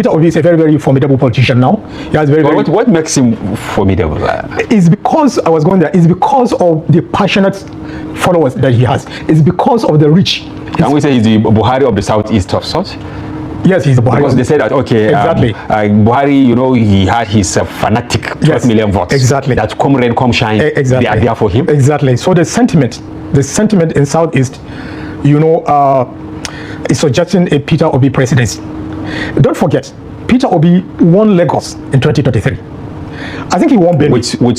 Peter Obi is a very, very formidable politician now. He has very, very... What makes him formidable? It's because, I was going there, it's because of the passionate followers that he has. It's because of the reach. Can we say he's the Buhari of the southeast of sorts? Yes, he's the Buhari. Because they say that, okay, exactly. Buhari, you know, he had his fanatic 12 million votes. Exactly. That come rain, come shine, exactly. They are there for him. Exactly. So the sentiment in Southeast, you know, is suggesting a Peter Obi presidency. Don't forget, Peter Obi won Lagos in 2023. I think he won Benue. With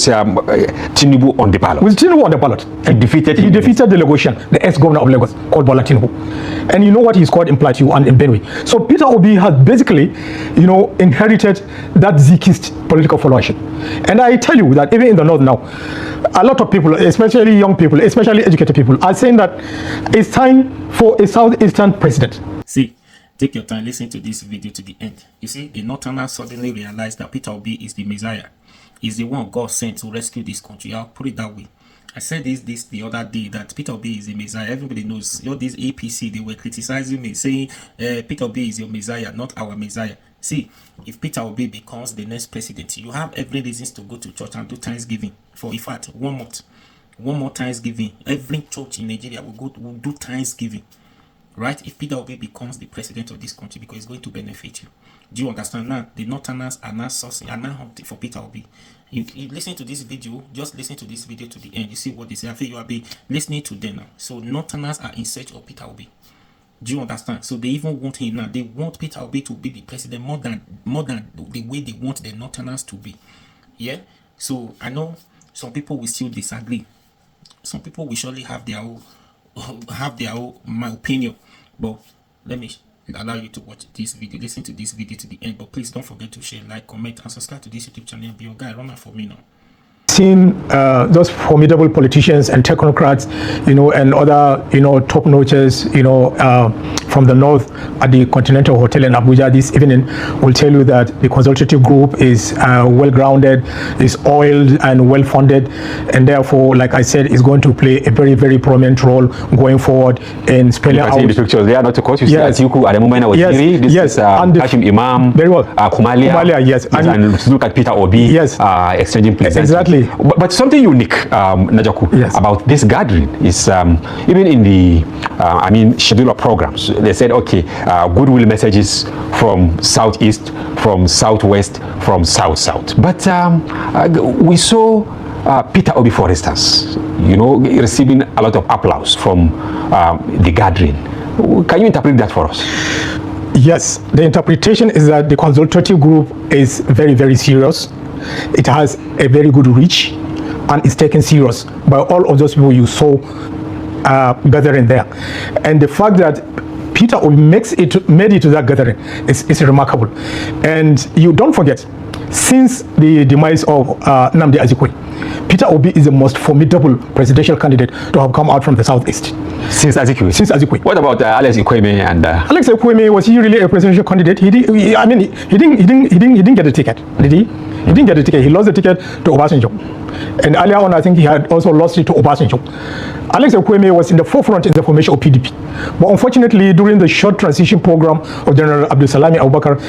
Tinubu on the ballot. With Tinubu on the ballot. He defeated the Lagosian, the ex-governor of Lagos, called Bola Tinubu. And you know what he scored in Plateau and in Benue. So Peter Obi has basically, you know, inherited that Zikist political followership. And I tell you that even in the north now, a lot of people, especially young people, especially educated people, are saying that it's time for a southeastern president. See, take your time, listen to this video to the end. You see, the Northerners suddenly realized that Peter Obi is the Messiah. He's the one God sent to rescue this country. I'll put it that way. I said this the other day, that Peter Obi is the Messiah. Everybody knows. All these APC, they were criticizing me, saying Peter Obi is your Messiah, not our Messiah. See, if Peter Obi becomes the next president, you have every reasons to go to church and do Thanksgiving. For in fact, one more Thanksgiving. Every church in Nigeria will do Thanksgiving. Right? If Peter Obi becomes the president of this country, because it's going to benefit you. Do you understand now? The Northerners are now sourcing, are now hunting for Peter Obi. You listen to this video, just listen to this video to the end. You see what they say. I feel you will be listening to them now. So Northerners are in search of Peter Obi. Do you understand? So they even want him now. They want Peter Obi to be the president more than the way they want the Northerners to be. Yeah. So I know some people will still disagree. Some people will surely have their own my opinion, but let me allow you to watch this video, listen to this video to the end. But please don't forget to share, like, comment, and subscribe to this YouTube channel and be your guy. Run out for me now. Seen those formidable politicians and technocrats, you know, and other, you know, top notches, you know, from the north at the Continental Hotel in Abuja this evening will tell you that the consultative group is well grounded, is oiled and well funded, and therefore, like I said, is going to play a very, very prominent role going forward in spelling out. The pictures there, not to course, you see Atiku at the moment I was hearing this and Kashim Imam, very well, Kumalia, yes, and look at Peter Obi, yes, exchanging places. Exactly. But something unique, Najaku, yes, about this gathering is even in the schedule of programs, they said, okay, goodwill messages from southeast, from southwest, from south. But we saw Peter Obi, for instance, you know, receiving a lot of applause from the gathering. Can you interpret that for us? Yes, the interpretation is that the consultative group is very, very serious. It has a very good reach and is taken serious by all of those people you saw gathering there. And the fact that Peter Obi made it to that gathering is remarkable. And you don't forget, since the demise of Nnamdi Azikiwe, Peter Obi is the most formidable presidential candidate to have come out from the southeast. Since Azikiwe? Since Azikiwe. What about Alex Ekweme and... Alex Ekweme, was he really a presidential candidate? He didn't get a ticket, did he? He didn't get a ticket. He lost the ticket to Obasanjo. And earlier on, I think he had also lost it to Obasanjo. Alex Ekweme was in the forefront in the formation of PDP. But unfortunately, during the short transition program of General Abdulsalami Abubakar,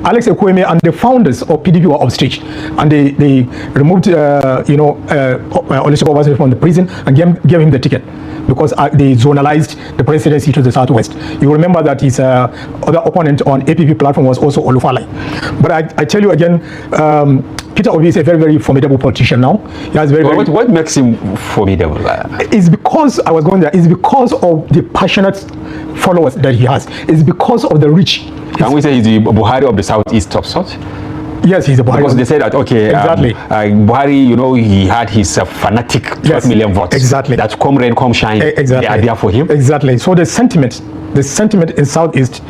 Alex Ekweme and the founders of PDP were upstage. And they removed, Olusegun Obasanjo from the prison and gave him the ticket, because they zonalized the presidency to the southwest. You remember that his other opponent on APP platform was also Olufalai. But I tell you again, Peter Obi is a very, very formidable politician now. He has what makes him formidable? It's because, I was going there, it's because of the passionate followers that he has. It's because of the reach. Can we say he's the Buhari of the southeast of sorts? Yes, he's a Buhari. Because they said that, okay, exactly. Buhari, you know, he had his fanatic 12 million votes. Exactly. That come rain, come shine, exactly, they are there for him. Exactly. So the sentiment in Southeast,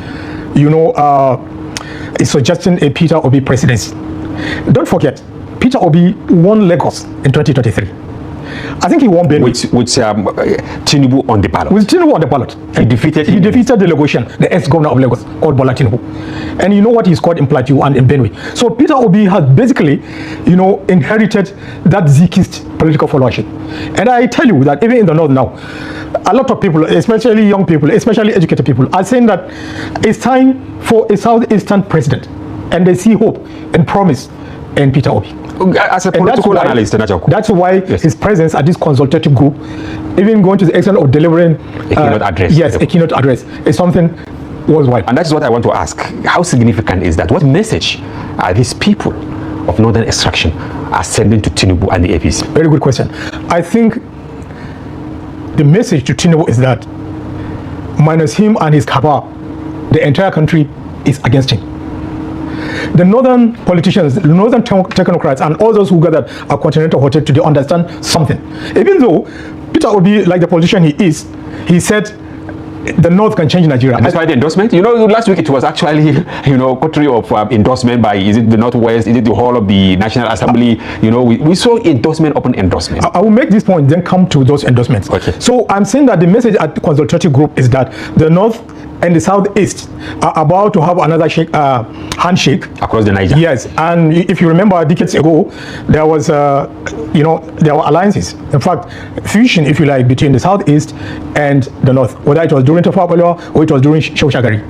you know, is suggesting a Peter Obi presidency. Don't forget, Peter Obi won Lagos in 2023. I think he won Benue. With Tinubu on the ballot. With Tinubu on the ballot. He defeated the Lagosian, the ex-governor of Lagos, called Bola Tinubu. And you know what he scored in Plateau and in Benue. So Peter Obi has basically, you know, inherited that Zikist political followership. And I tell you that even in the north now, a lot of people, especially young people, especially educated people, are saying that it's time for a southeastern president. and they see hope and promise in Peter Obi. As a political analyst, that's why yes, his presence at this consultative group, even going to the extent of delivering a keynote address. Yes, a keynote address is something worldwide. And that's what I want to ask. How significant is that? What message are these people of northern extraction are sending to Tinubu and the APC? Very good question. I think the message to Tinubu is that minus him and his cabal, the entire country is against him. The northern politicians, the northern technocrats, and all those who gathered at Continental Hotel today understand something. Even though Peter Obi, like the politician he is, he said the North can change Nigeria. And that's why the endorsement? You know, last week it was actually, contrary of endorsement by, is it the Northwest, is it the whole of the National Assembly? We saw endorsement upon endorsement. I will make this point, then come to those endorsements. Okay. So I'm saying that the message at the consultative group is that the North and the Southeast are about to have another handshake across the Niger. Yes, and if you remember, decades ago, there was, there were alliances. In fact, fusion, if you like, between the Southeast and the North, whether it was during Tafawa Balewa or it was during Shehu Shagari.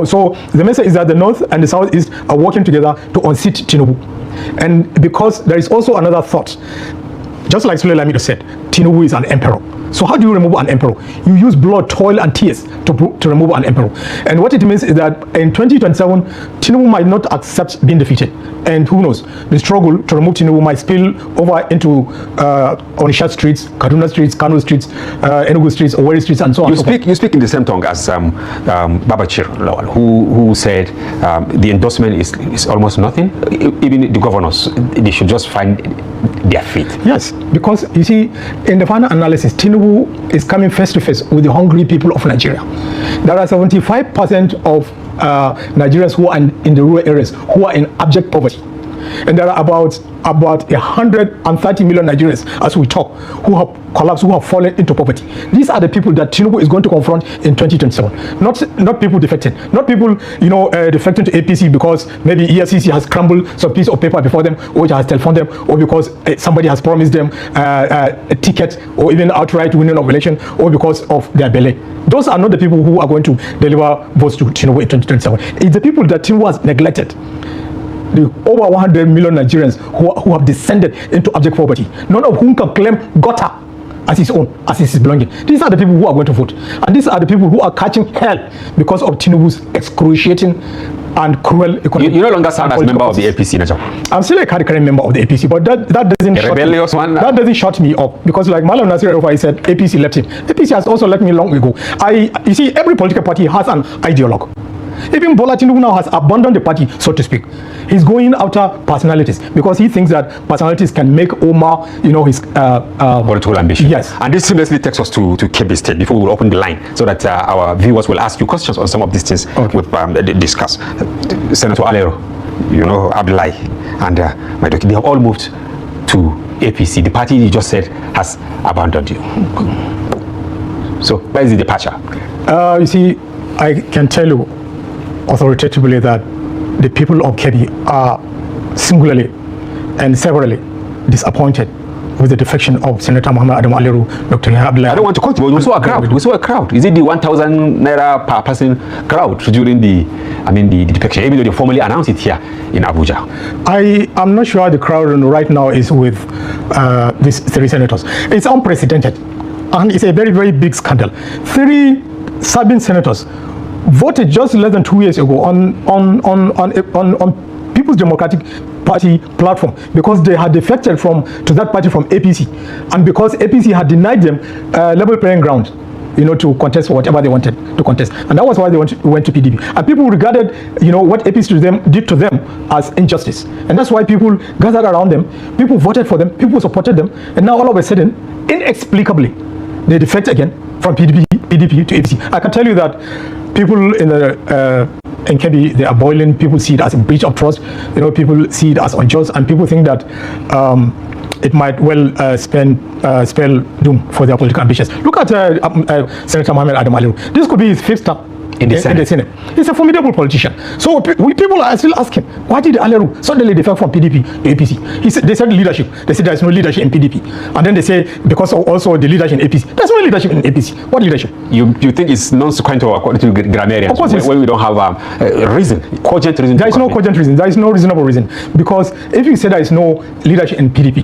So the message is that the North and the Southeast are working together to unseat Tinubu. And because there is also another thought, just like Sule Lamido said, Tinubu is an emperor. So how do you remove an emperor? You use blood, toil, and tears to remove an emperor. And what it means is that in 2027, Tinubu might not accept being defeated. And who knows, the struggle to remove Tinubu might spill over into Onisha streets, Kaduna streets, Kano streets, Enugu streets, Owerri streets, and so on. You speak in the same tongue as Babachir Lawal, who said the endorsement is almost nothing. Even the governors, they should just find their feet. Yes, because you see, in the final analysis, Tinubu is coming face to face with the hungry people of Nigeria. There are 75% of Nigerians who are in the rural areas who are in abject poverty. And there are about 130 million Nigerians, as we talk, who have collapsed, who have fallen into poverty. These are the people that Tinubu is going to confront in 2027. Not people defected, not people defecting to APC because maybe EFCC has crumbled some piece of paper before them, or has telephoned them, or because somebody has promised them a ticket, or even outright winning of election, or because of their belly. Those are not the people who are going to deliver votes to Tinubu in 2027. It's the people that Tinubu has neglected. The over 100 million Nigerians who have descended into abject poverty, none of whom can claim gutter as his own, as his belonging. These are the people who are going to vote. And these are the people who are catching hell because of Tinubu's excruciating and cruel economy. You no longer serve as member of the APC, Nacho. I'm still a current member of the APC, but that doesn't shut me up, because like Malam Nasir El-Rufai said, APC left him. APC has also left me long ago. You see, every political party has an ideologue. Even Bola Tinubu now has abandoned the party, so to speak. He's going after personalities because he thinks that personalities can make Omar, his political ambition. Yes. And this seamlessly takes us to Kebbi State before we will open the line so that our viewers will ask you questions on some of these things we've discussed. Senator Alero, Abdullahi, and Maidoki, they have all moved to APC. The party you just said has abandoned you. So where is the departure? You see, I can tell you authoritatively that the people of Kebbi are singularly and severally disappointed with the defection of Senator Muhammad Adam Aliru, Dr. Abdullahi. I don't want to quote, but we saw a crowd. We saw a crowd. Is it the 1,000 naira per person crowd during the defection, even though they formally announced it here in Abuja? I am not sure the crowd right now is with these three senators. It's unprecedented, and it's a very, very big scandal. 3 serving senators voted just less than 2 years ago on People's Democratic Party platform because they had defected to that party from APC, and because APC had denied them level playing ground, to contest for whatever they wanted to contest, and that was why they went to PDP. And people regarded, what APC did to them as injustice, and that's why people gathered around them, people voted for them, people supported them, and now all of a sudden, inexplicably, they defect again from PDP to APC. I can tell you that people in Kebbi, they are boiling. People see it as a breach of trust. People see it as unjust, and people think that it might well spell doom for their political ambitions. Look at Senator Muhammad Adam Aliru. This could be his 5th term in the Senate. He's a formidable politician. So people are still asking, why did Aleru suddenly defect from PDP to APC? They said leadership. They said there's no leadership in PDP. And then they say because of also the leadership in APC. There's no leadership in APC. What leadership? You think it's non-sequential according to grammarians? Of course, when we don't have a reason, cogent reason. There is no cogent reason. There is no reasonable reason. Because if you say there is no leadership in PDP,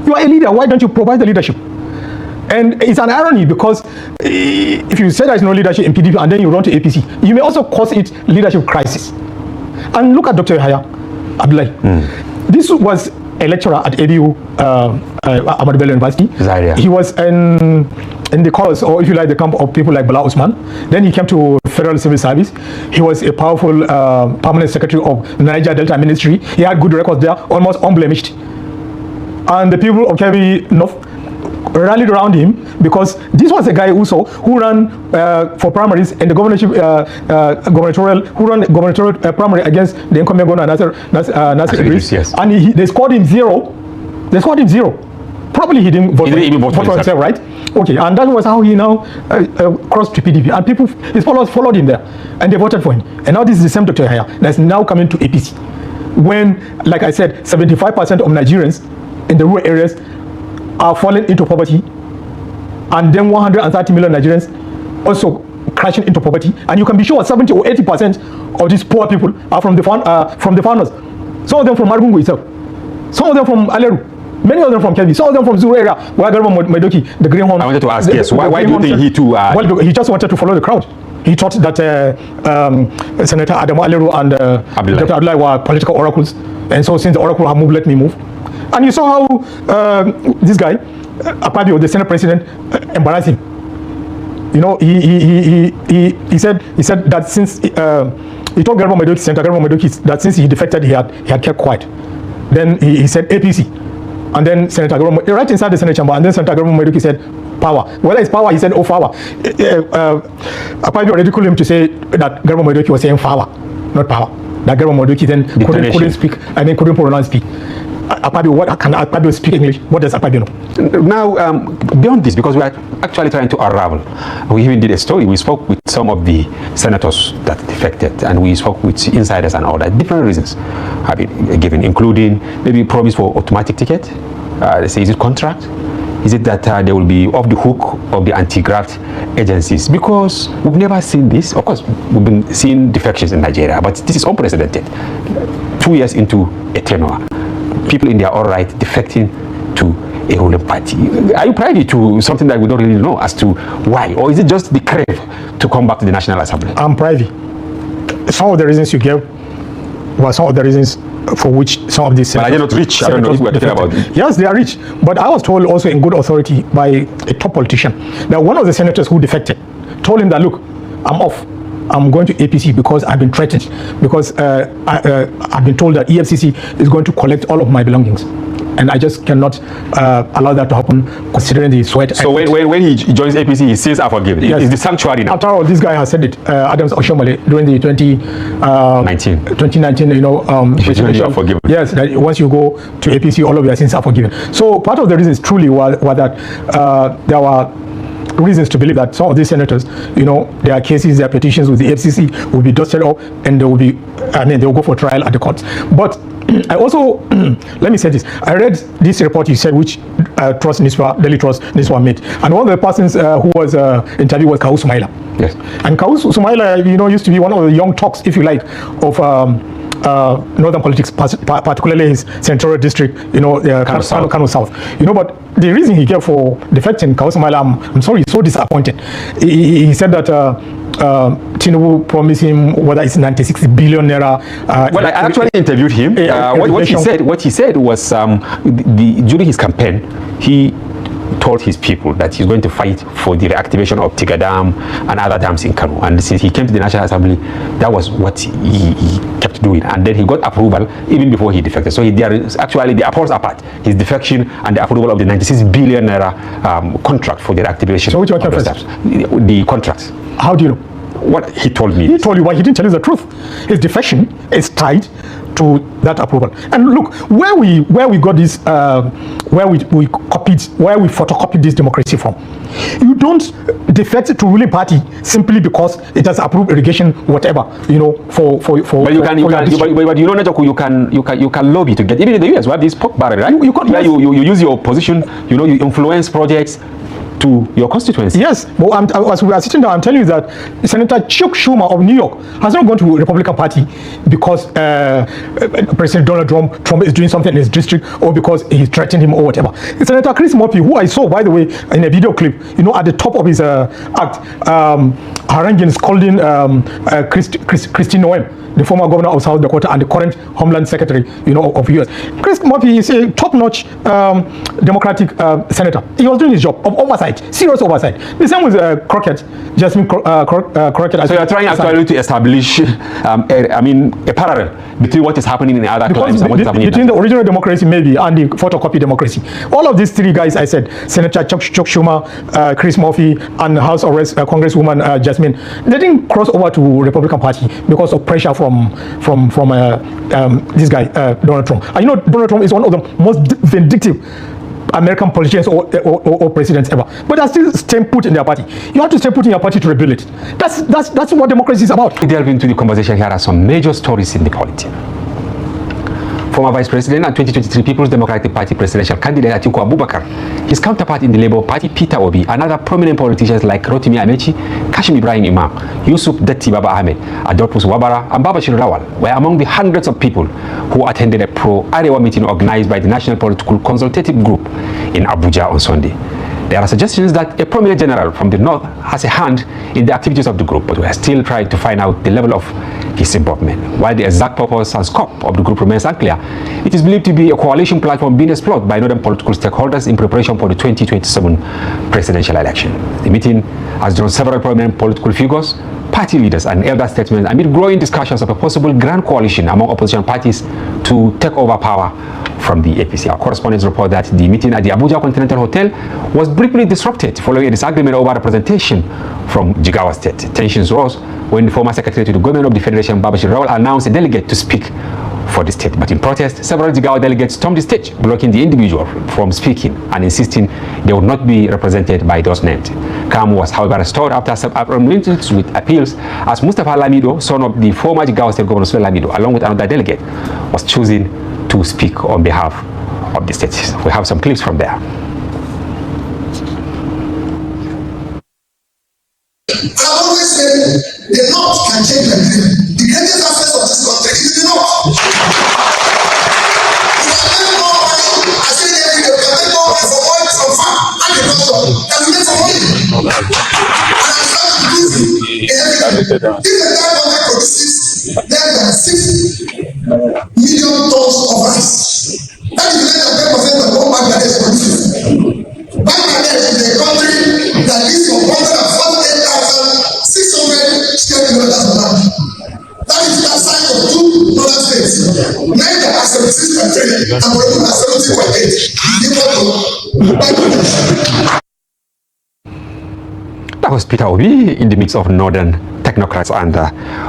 you are a leader. Why don't you provide the leadership? And it's an irony because if you say there is no leadership in PDP and then you run to APC, you may also cause it leadership crisis. And look at Dr. Yahya Abdullahi. This was a lecturer at ABU, Ahmadu Bello University. Zaria. He was in the course, or if you like, the camp of people like Bala Usman. Then he came to Federal Civil Service. He was a powerful permanent secretary of Niger Delta Ministry. He had good records there, almost unblemished. And the people of Kebbi North rallied around him because this was a guy also who ran for primaries in the gubernatorial primary against the incumbent governor Nasir Idris. Yes. And they scored him 0. They scored him 0. Probably he didn't vote, for himself, right? Okay, and that was how he now crossed to PDP, and people, his followers followed him there, and they voted for him. And now this is the same Dr. Yahya that's now coming to APC, when, like I said, 75% of Nigerians in the rural areas are falling into poverty, and then 130 million Nigerians also crashing into poverty. And you can be sure 70 or 80% of these poor people are from the farmers. Some of them from Margungu itself, some of them from Aleru, many of them from Kebbi, some of them from Zuru area, where Garba Maidoki, the Greenhorn. I wanted to ask, yes, why do you think he too? Well, he just wanted to follow the crowd. He thought that Senator Adamu Aleru and Dr. Abdullahi were political oracles, and so since the oracle have moved, let me move. And you saw how this guy, Akpabio, the Senate president, embarrassed him. You know, he said that since he told Garba Maidoki, Senator Garba Maidoki, that since he defected, he had kept quiet. Then he said APC, and then Senator Garba, right inside the Senate chamber, and then Senator Garba Maidoki said power. Whether it's power, he said, oh, power. Akpabio ridiculed him to say that Garba Maidoki was saying power, not power. That Garba Maidoki then couldn't speak, and then couldn't pronounce speak. Akpabio, what can Akpabio speak English? What does Akpabio know? Now, beyond this, because we are actually trying to unravel, we even did a story. We spoke with some of the senators that defected, and we spoke with insiders and all that. Different reasons have been given, including maybe promise for automatic ticket. They say, is it contract? Is it that they will be off the hook of the anti-graft agencies? Because we've never seen this. Of course, we've been seeing defections in Nigeria, but this is unprecedented. 2 years into a tenure, people in their own right defecting to a ruling party. Are you privy to something that we don't really know as to why? Or is it just the crave to come back to the National Assembly? I'm privy. Some of the reasons you gave were some of the reasons for which some of these senators... But are they not rich? I don't know if we're talking about it. Yes, they are rich. But I was told also in good authority by a top politician that one of the senators who defected told him that, look, I'm off. I'm going to APC because I've been threatened, because I've been told that EFCC is going to collect all of my belongings, and I just cannot allow that to happen, considering the sweat. So when he joins APC, he says, "I forgive." Yes. It's the sanctuary now. After all, this guy has said it. Adams Oshomole during the 2019, you know, forgiven. Yes, that once you go to APC, all of your sins are forgiven. So part of the reasons truly was that there were reasons to believe that some of these senators, you know, their cases, their petitions with the FCC will be dusted up, and they will be, they will go for trial at the courts. But I also, let me say this, I read this report you said, which Daily Trust Niswa made, and one of the persons who was interviewed was Kawu Sumaila. Yes. And Kawu Sumaila, you know, used to be one of the young talks, if you like, of northern politics, particularly his senatorial district, you know, Kano South. You know, but the reason he gave for defecting, Kawu Sumaila, I'm sorry, he's so disappointed. He said that Tinubu promised him whether it's 96 billion naira. Well, I actually interviewed him. What he said was during his campaign, he told his people that he's going to fight for the reactivation of Tiga Dam and other dams in Kano. And since he came to the National Assembly, that was what he kept doing. And then he got approval even before he defected. So there is actually, the apples apart, his defection and the approval of the 96 billion naira contract for the reactivation. So which one came first? The contracts. How do you know? What he told me. He told you, why he didn't tell you the truth. His defection is tied to that approval. And look, where we got this, where we photocopied this democracy from. You don't defect to ruling party simply because it has approved irrigation, whatever, for. But you can lobby to get, even in the US, we have this pork barrel, right? You use your position, you influence projects to your constituency. Yes, but as we are sitting down, I'm telling you that Senator Chuck Schumer of New York has not gone to Republican Party because President Donald Trump is doing something in his district, or because he threatened him or whatever. Senator Chris Murphy, who I saw, by the way, in a video clip, at the top of his act, haranguing, scolding Christine Noem, the former governor of South Dakota and the current Homeland Secretary, of US. Chris Murphy is a top-notch Democratic senator. He was doing his job of oversight, serious oversight. The same with Jasmine Crockett. So you are trying actually to establish, a parallel between what is happening in other climes and what is happening between the original democracy maybe and the photocopy democracy. All of these three guys, I said, Senator Chuck Schumer, Chris Murphy, and House of Congresswoman Jasmine, they didn't cross over to Republican Party because of pressure from this guy, Donald Trump. And Donald Trump is one of the most vindictive American politicians or presidents ever. But they're still staying put in their party. You have to stay put in your party to rebuild it. That's what democracy is about. We delve into the conversation. Here are some major stories in the polity. Former Vice President and 2023 People's Democratic Party presidential candidate Atiku Abubakar, his counterpart in the Labour Party Peter Obi, and other prominent politicians like Rotimi Amechi, Kashim Ibrahim Imam, Yusuf Datti Baba Ahmed, Adolphus Wabara, and Babashir Lawal were among the hundreds of people who attended a pro-Arewa meeting organized by the National Political Consultative Group in Abuja on Sunday. There are suggestions that a prominent general from the north has a hand in the activities of the group, but we are still trying to find out the level of his involvement. While the exact purpose and scope of the group remains unclear, it is believed to be a coalition platform being explored by northern political stakeholders in preparation for the 2027 presidential election. The meeting has drawn several prominent political figures, party leaders, and elder statesmen amid growing discussions of a possible grand coalition among opposition parties to take over power from the APC. Our correspondents report that the meeting at the Abuja Continental Hotel was briefly disrupted following a disagreement over representation from Jigawa State. Tensions rose when the former Secretary to the Government of the Federation, Babashir Lawal, announced a delegate to speak for the state. But in protest, several Jigawa delegates stormed the stage, blocking the individual from speaking and insisting they would not be represented by those named. Calm was, however, restored after some meetings with appeals, as Mustafa Lamido, son of the former Jigawa State Governor Lamido, along with another delegate, was chosen to speak on behalf of the state. We have some clips from there. I always say the North can change the dream. The greatest assets of this country is the North. You can make more money, I say every day, you can make more money from oil, from farm, agriculture, than you make from money. And I'm trying to do it in every day. If the entire country produces less than 6 million tons of rice, that is less than 10% of what Bangladesh produces. Bangladesh is a country that lives on 148,600 square kilometers of land. That is the size of 2 northern states. Niger has 76.3 and Burma has 70.8. That was Peter Obi in the mix of northern technocrats and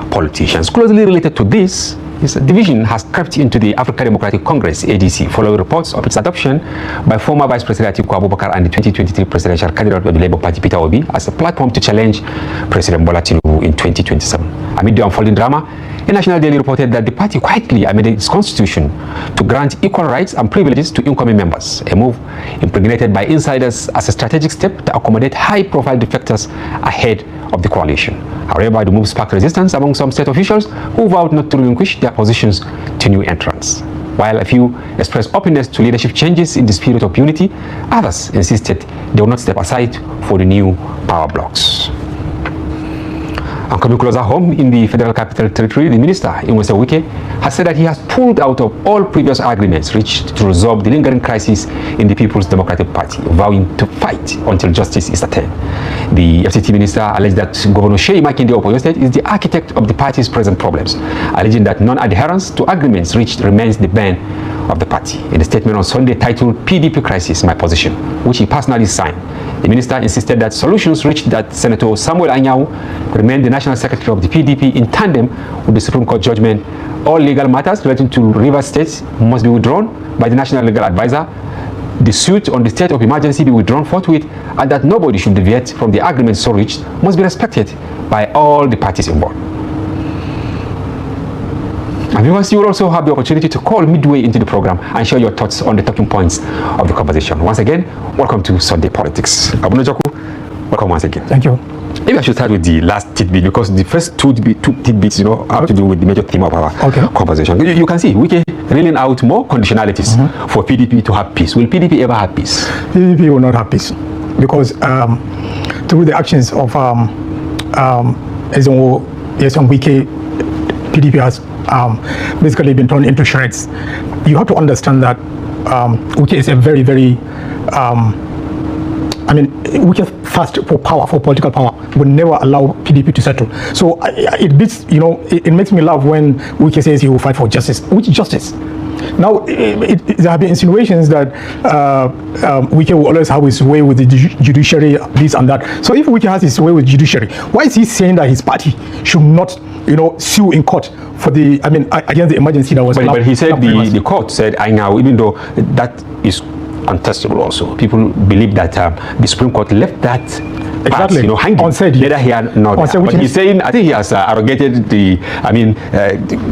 politicians. Closely related to this, his division has crept into the African Democratic Congress, ADC, following reports of its adoption by former Vice President Atiku Abubakar and the 2023 presidential candidate of the Labour Party, Peter Obi, as a platform to challenge President Bola Tinubu in 2027. Amid the unfolding drama, a national daily reported that the party quietly amended its constitution to grant equal rights and privileges to incoming members, a move impregnated by insiders as a strategic step to accommodate high-profile defectors ahead of the coalition. However, the move sparked resistance among some state officials who vowed not to relinquish their positions to new entrants. While a few expressed openness to leadership changes in the spirit of unity, others insisted they would not step aside for the new power blocks. And coming closer home in the Federal Capital Territory, the minister, Inwese Wike, has said that he has pulled out of all previous agreements reached to resolve the lingering crisis in the People's Democratic Party, vowing to fight until justice is attained. The FCT minister alleged that Governor Sheyi Makinde of Oyo State is the architect of the party's present problems, alleging that non-adherence to agreements reached remains the bane of the party. In a statement on Sunday titled PDP Crisis, My Position, which he personally signed, The minister insisted that solutions reached that Senator Samuel Anyau remain the National Secretary of the PDP in tandem with the Supreme Court judgment. All legal matters relating to Rivers State must be withdrawn by the National Legal Advisor. The suit on the state of emergency be withdrawn forthwith, and that nobody should deviate from the agreement so reached must be respected by all the parties involved. And viewers, you will also have the opportunity to call midway into the program and share your thoughts on the talking points of the conversation. Once again, welcome to Sunday Politics. Abunojaku, welcome once again. Thank you. Maybe I should start with the last tidbit, because the first two tidbits, have to do with the major theme of our conversation. You can see Wike reeling out more conditionalities for PDP to have peace. Will PDP ever have peace? PDP will not have peace, because through the actions of Wike, PDP has basically been torn into shreds. You have to understand that Wike is a very, very Wike thirst for power, for political power, will never allow PDP to settle. So it beats, it makes me laugh when Wike says he will fight for justice. Which justice? Now, there have been insinuations that Wike will always have his way with the judiciary, this and that. So if Wike has his way with judiciary, why is he saying that his party should not, sue in court for the, against the emergency that was? But he said the court said, I know, even though that is untestable also. People believe that the Supreme Court left that exactly part, hanging, unsaid, neither here nor there. But he's saying, I think he has arrogated the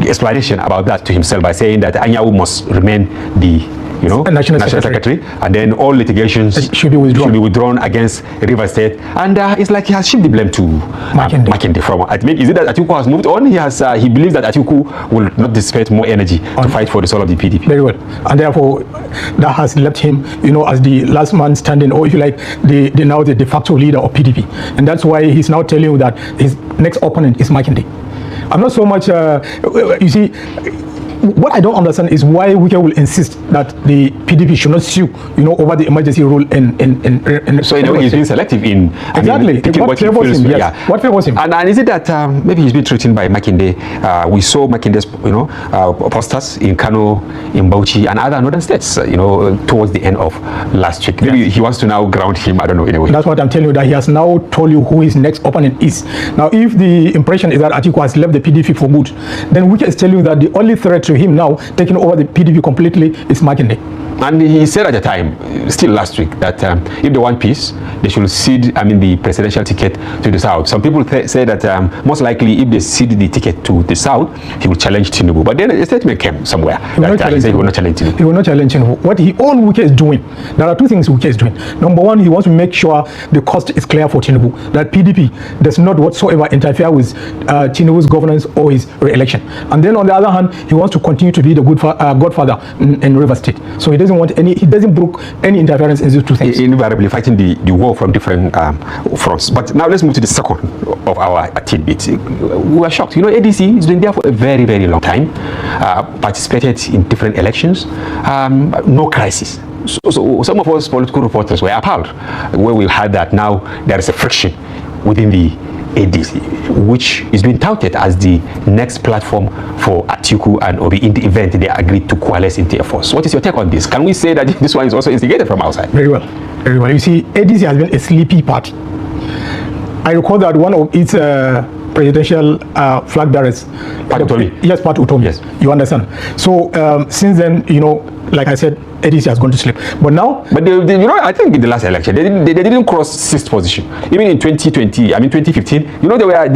explanation about that to himself by saying that Anyau must remain the National Secretary, and then all litigations should be withdrawn against Rivers State, and it's like he has shifted the blame to Makinde. From is it that Atiku has moved on? He believes that Atiku will not dissipate more energy to fight for the soul of the PDP. Very well, and therefore that has left him, as the last man standing, or if you like, now the de facto leader of PDP, and that's why he's now telling you that his next opponent is Makinde. I'm not so much, you see. What I don't understand is why Wike will insist that the PDP should not sue, over the emergency rule in so in a way he's being selective in what favors him. Yes. What favors him? And is it that maybe he's been threatened by Makinde? We saw Makinde's posters in Kano, in Bauchi, and other northern states, towards the end of last week. Maybe he wants to now ground him. I don't know, in a way. That's what I'm telling you, that he has now told you who his next opponent is. Now, if the impression is that Atiku has left the PDP for good, then Wike is telling you that the only threat to him now taking over the PDP completely is Makinde. And he said at the time, still last week, that if they want peace, they should cede, the presidential ticket to the South. Some people say that most likely, if they cede the ticket to the South, he will challenge Tinubu. But then a statement came somewhere that he said he will not challenge Tinubu. He will not challenge Tinubu. What all Wike is doing, there are two things Wike is doing. Number one, he wants to make sure the cost is clear for Tinubu, that PDP does not whatsoever interfere with Tinubu's governance or his re-election. And then on the other hand, he wants to continue to be the godfather in Rivers State. So he doesn't brook any interference in these two things. Invariably fighting the war from different fronts. But now let's move to the second of our tidbits. We were shocked. ADC has been there for a very, very long time, participated in different elections, no crisis. So some of us political reporters were appalled where we heard that now there is a friction within the ADC, which is being touted as the next platform for Atiku and Obi in the event they agreed to coalesce into a force. What is your take on this? Can we say that this one is also instigated from outside? Very well. Very well. You see, ADC has been a sleepy party. I recall that one of its presidential flag bearers, Pat Utomi. Yes, Pat Utomi. Yes. You understand? So since then, like I said, ADC has gone to sleep. But now, I think in the last election they didn't cross sixth position. Even in 2015, they were.